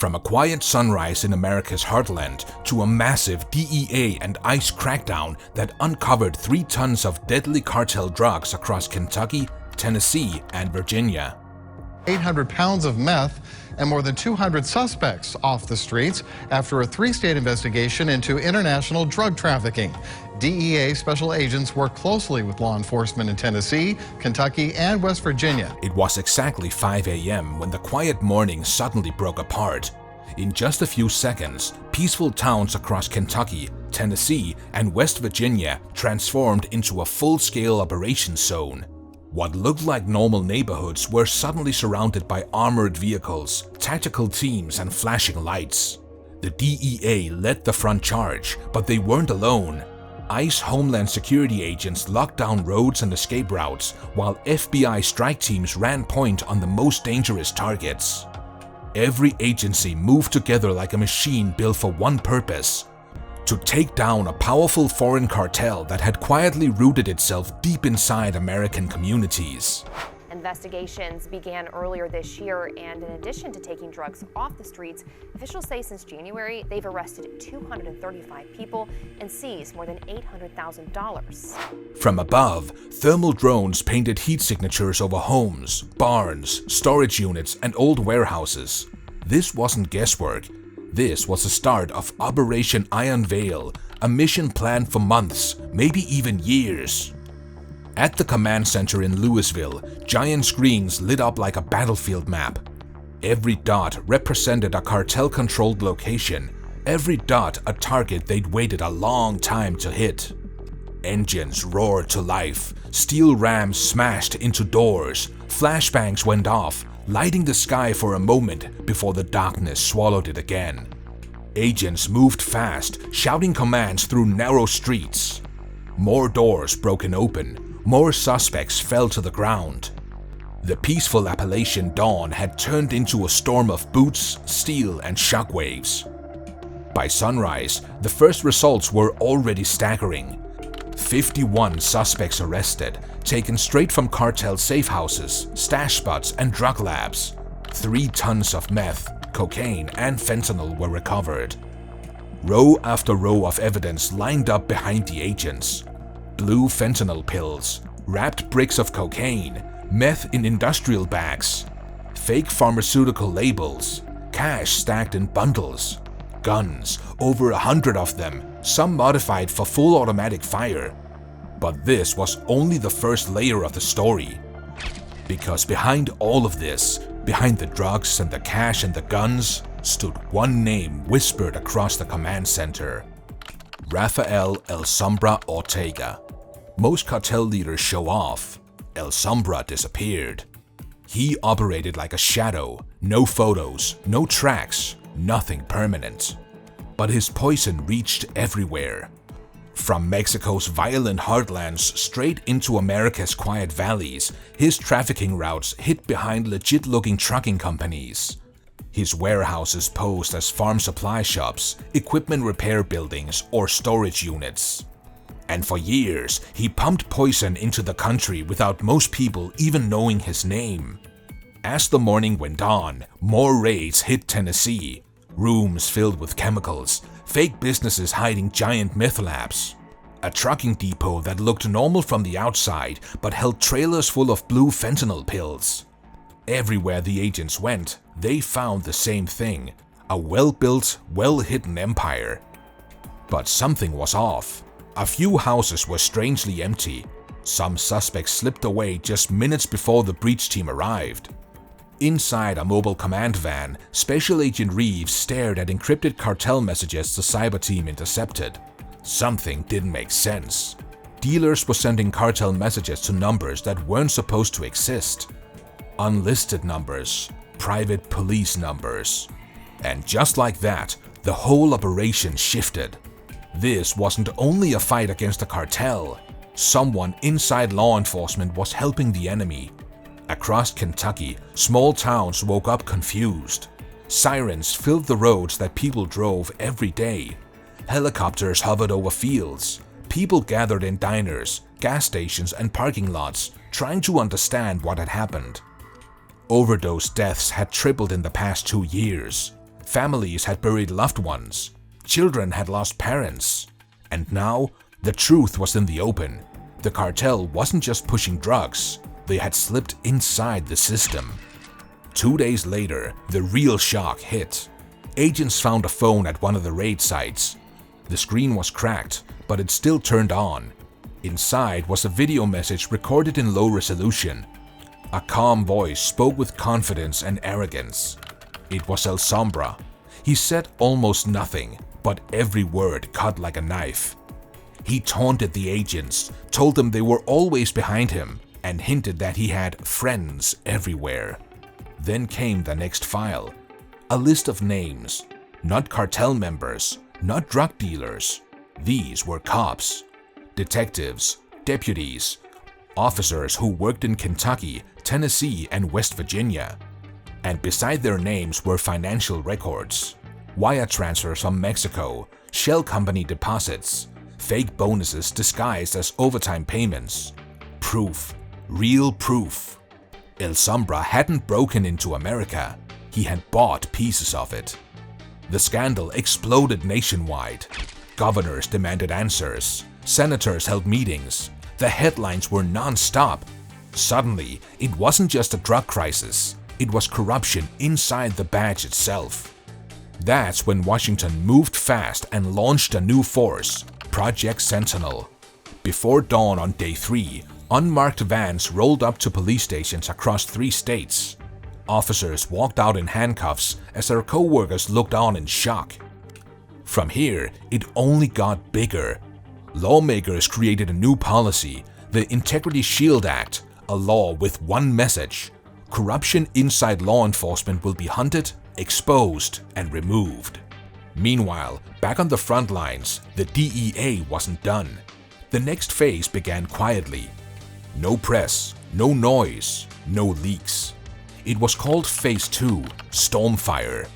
From a quiet sunrise in America's heartland to a massive DEA and ICE crackdown that uncovered 3 tons of deadly cartel drugs across Kentucky, Tennessee, and Virginia. 800 pounds of meth and more than 200 suspects off the streets after a 3-state investigation into international drug trafficking. DEA special agents work closely with law enforcement in Tennessee, Kentucky, and West Virginia. It was exactly 5 a.m. when the quiet morning suddenly broke apart. In just a few seconds, peaceful towns across Kentucky, Tennessee, and West Virginia transformed into a full-scale operations zone. What looked like normal neighborhoods were suddenly surrounded by armored vehicles, tactical teams, and flashing lights. The DEA led the front charge, but they weren't alone. ICE Homeland Security agents locked down roads and escape routes, while FBI strike teams ran point on the most dangerous targets. Every agency moved together like a machine built for one purpose: to take down a powerful foreign cartel that had quietly rooted itself deep inside American communities. Investigations began earlier this year, and in addition to taking drugs off the streets, officials say since January they've arrested 235 people and seized more than $800,000. From above, thermal drones painted heat signatures over homes, barns, storage units, and old warehouses. This wasn't guesswork. This was the start of Operation Iron Veil, a mission planned for months, maybe even years. At the command center in Louisville, giant screens lit up like a battlefield map. Every dot represented a cartel-controlled location, every dot a target they'd waited a long time to hit. Engines roared to life, steel rams smashed into doors, flashbangs went off, lighting the sky for a moment before the darkness swallowed it again. Agents moved fast, shouting commands through narrow streets. More doors broken open, more suspects fell to the ground. The peaceful Appalachian dawn had turned into a storm of boots, steel, and shockwaves. By sunrise, the first results were already staggering. 51 suspects arrested, taken straight from cartel safehouses, stash spots, and drug labs. 3 tons of meth, cocaine, and fentanyl were recovered. Row after row of evidence lined up behind the agents. Blue fentanyl pills, wrapped bricks of cocaine, meth in industrial bags, fake pharmaceutical labels, cash stacked in bundles, guns, over 100 of them, some modified for full automatic fire. But this was only the first layer of the story. Because behind all of this, behind the drugs and the cash and the guns, stood one name whispered across the command center: Rafael El Sombra Ortega. Most cartel leaders show off. El Sombra disappeared. He operated like a shadow, no photos, no tracks, nothing permanent. But his poison reached everywhere. From Mexico's violent heartlands straight into America's quiet valleys, his trafficking routes hid behind legit-looking trucking companies. His warehouses posed as farm supply shops, equipment repair buildings, or storage units. And for years, he pumped poison into the country without most people even knowing his name. As the morning went on, more raids hit Tennessee. Rooms filled with chemicals, fake businesses hiding giant meth labs, a trucking depot that looked normal from the outside but held trailers full of blue fentanyl pills. Everywhere the agents went, they found the same thing: a well-built, well-hidden empire. But something was off. A few houses were strangely empty. Some suspects slipped away just minutes before the breach team arrived. Inside a mobile command van, Special Agent Reeves stared at encrypted cartel messages the cyber team intercepted. Something didn't make sense. Dealers were sending cartel messages to numbers that weren't supposed to exist. Unlisted numbers, private police numbers. And just like that, the whole operation shifted. This wasn't only a fight against the cartel. Someone inside law enforcement was helping the enemy. Across Kentucky, small towns woke up confused. Sirens filled the roads that people drove every day. Helicopters hovered over fields. People gathered in diners, gas stations, and parking lots, trying to understand what had happened. Overdose deaths had tripled in the past 2 years. Families had buried loved ones. Children had lost parents. And now, the truth was in the open. The cartel wasn't just pushing drugs, they had slipped inside the system. 2 days later, the real shock hit. Agents found a phone at one of the raid sites. The screen was cracked, but it still turned on. Inside was a video message recorded in low resolution. A calm voice spoke with confidence and arrogance. It was El Sombra. He said almost nothing, but every word cut like a knife. He taunted the agents, told them they were always behind him, and hinted that he had friends everywhere. Then came the next file. A list of names. Not cartel members, not drug dealers. These were cops, detectives, deputies, officers who worked in Kentucky, Tennessee, and West Virginia. And beside their names were financial records. Wire transfers from Mexico, shell company deposits, fake bonuses disguised as overtime payments. Proof. Real proof. El Sombra hadn't broken into America. He had bought pieces of it. The scandal exploded nationwide. Governors demanded answers. Senators held meetings. The headlines were non-stop. Suddenly, it wasn't just a drug crisis. It was corruption inside the badge itself. That's when Washington moved fast and launched a new force, Project Sentinel. Before dawn on day 3, unmarked vans rolled up to police stations across 3 states. Officers walked out in handcuffs as their co-workers looked on in shock. From here, it only got bigger. Lawmakers created a new policy, the Integrity Shield Act, a law with one message: corruption inside law enforcement will be hunted, exposed, and removed. Meanwhile, back on the front lines, the DEA wasn't done. The next phase began quietly. No press, no noise, no leaks. It was called Phase 2, Stormfire.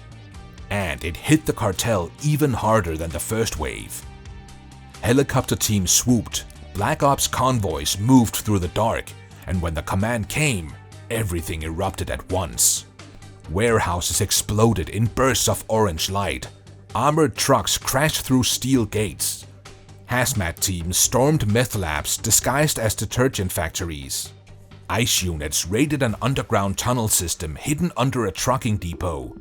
And it hit the cartel even harder than the first wave. Helicopter teams swooped, Black Ops convoys moved through the dark, and when the command came, everything erupted at once. Warehouses exploded in bursts of orange light. Armored trucks crashed through steel gates. Hazmat teams stormed meth labs disguised as detergent factories. ICE units raided an underground tunnel system hidden under a trucking depot.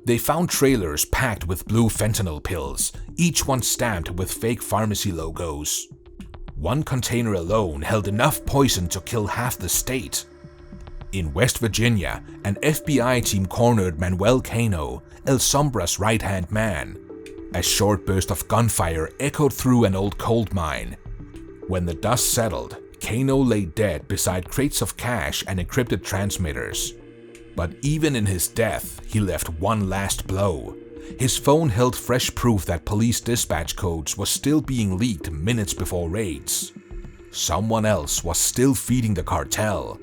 They found trailers packed with blue fentanyl pills, each one stamped with fake pharmacy logos. One container alone held enough poison to kill half the state. In West Virginia, an FBI team cornered Manuel Cano, El Sombra's right-hand man. A short burst of gunfire echoed through an old coal mine. When the dust settled, Cano lay dead beside crates of cash and encrypted transmitters. But even in his death, he left one last blow. His phone held fresh proof that police dispatch codes were still being leaked minutes before raids. Someone else was still feeding the cartel.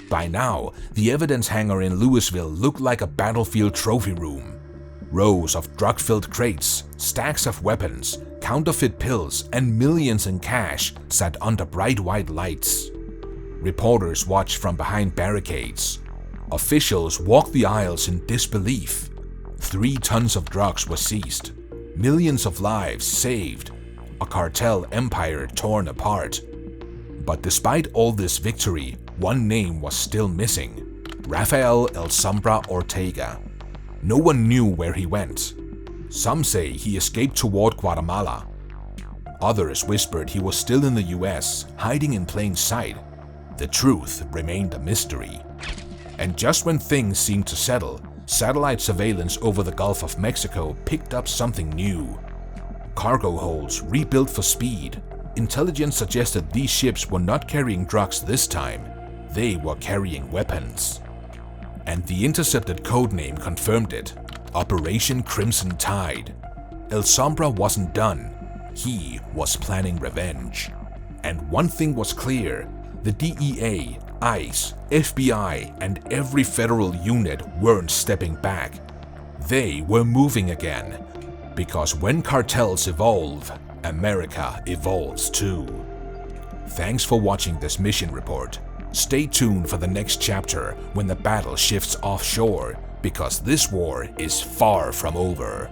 By now, the evidence hangar in Louisville looked like a battlefield trophy room. Rows of drug-filled crates, stacks of weapons, counterfeit pills, and millions in cash sat under bright white lights. Reporters watched from behind barricades. Officials walked the aisles in disbelief. 3 tons of drugs were seized. Millions of lives saved. A cartel empire torn apart. But despite all this victory, one name was still missing: Rafael El Sombra Ortega. No one knew where he went. Some say he escaped toward Guatemala. Others whispered he was still in the US, hiding in plain sight. The truth remained a mystery. And just when things seemed to settle, satellite surveillance over the Gulf of Mexico picked up something new. Cargo holds rebuilt for speed. Intelligence suggested these ships were not carrying drugs this time. They were carrying weapons. And the intercepted codename confirmed it: Operation Crimson Tide. El Sombra wasn't done. He was planning revenge. And one thing was clear: the DEA, ICE, FBI, and every federal unit weren't stepping back. They were moving again. Because when cartels evolve, America evolves too. Thanks for watching this mission report. Stay tuned for the next chapter when the battle shifts offshore, because this war is far from over.